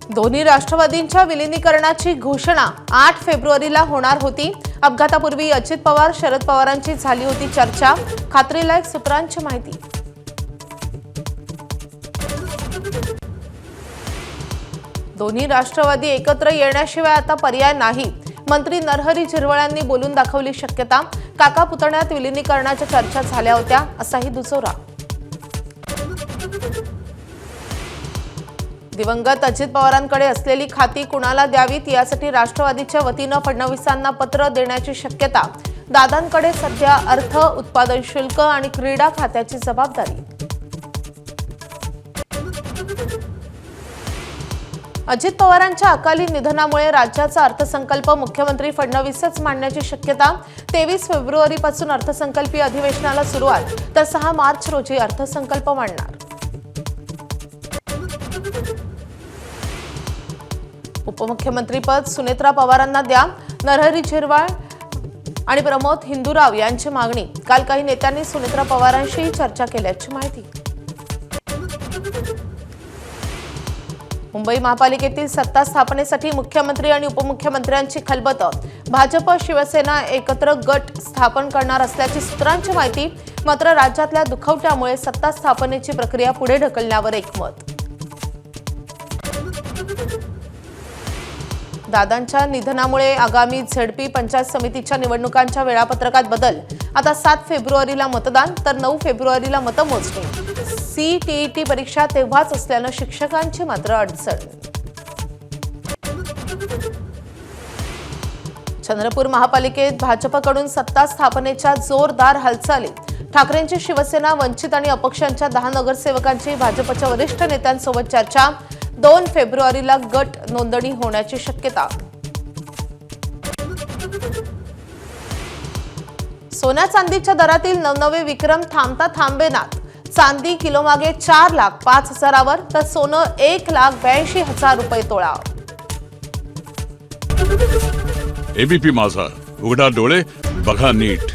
दोन्ही राष्ट्रवादींच्या विलीनीकरणाची घोषणा 8 फेब्रुवारीला होणार होती। अपघातापूर्वी अजित पवार शरद पवारांची झाली होती चर्चा। खात्रीलायक सूत्रांची माहिती। दोन्ही राष्ट्रवादी एकत्र येण्याशिवाय आता पर्याय नाही। मंत्री नरहरी झिरवळांनी बोलून दाखवली शक्यता। काका पुतण्यात विलीनीकरणाच्या चर्चा झाल्या होत्या असाही दुजोरा। दिवंगत अजित पवारांकडे असलेली खाती कुणाला द्यावीत यासाठी राष्ट्रवादीच्या वतीने फडणवीसांना पत्र देण्याची शक्यता। दादांकडे सध्या अर्थ, उत्पादन शुल्क आणि क्रीडा खात्याची जबाबदारी। अजित पवारांच्या अकाली निधनामुळे राज्याचा अर्थसंकल्प मुख्यमंत्री फडणवीसच मांडण्याची शक्यता। 23 फेब्रुवारीपासून अर्थसंकल्पीय अधिवेशनाला सुरुवात, तर 6 मार्च रोजी अर्थसंकल्प मांडणार। उपमुख्यमंत्रीपद सुनेत्रा पवारांना द्या, नरहरी झिरवळ आणि प्रमोद हिंदुराव यांची मागणी। काल काही नेत्यांनी सुनेत्रा पवारांशी चर्चा केल्याची माहिती। मुंबई महापालिकेतील सत्ता स्थापनेसाठी मुख्यमंत्री आणि उपमुख्यमंत्र्यांची खलबत। भाजप शिवसेना एकत्र गट स्थापन करणार असल्याची सूत्रांची माहिती। मात्र राज्यातल्या दुखवट्यामुळे सत्ता स्थापनेची प्रक्रिया पुढे ढकलण्यावर एकमत। दादांच्या निधनामुळे आगामी झेडपी पंचायत समितीच्या निवडणुकांच्या वेळापत्रकात बदल। आता 7 फेब्रुवारीला मतदान, तर 9 फेब्रुवारीला मतमोजणी। सीटीईटी परीक्षा तेव्हाच असल्यानं शिक्षकांची मात्र अडचण। चंद्रपूर महापालिकेत भाजपकडून सत्ता स्थापनेच्या जोरदार हालचाली। ठाकरेंची शिवसेना, वंचित आणि अपक्षांच्या 10 नगरसेवकांची भाजपच्या वरिष्ठ नेत्यांसोबत चर्चा। 2 फेब्रुवारीला गट नोंदणी होण्याची शक्यता। सोन्या चांदीच्या दरातील नवनवे विक्रम थांबता थांबेनात। चांदी किलोमागे 4,05,000वर, तर सोनं 1,82,000 रुपये तोळा। एबीपी माझा, उघडा डोळे बघा नीट।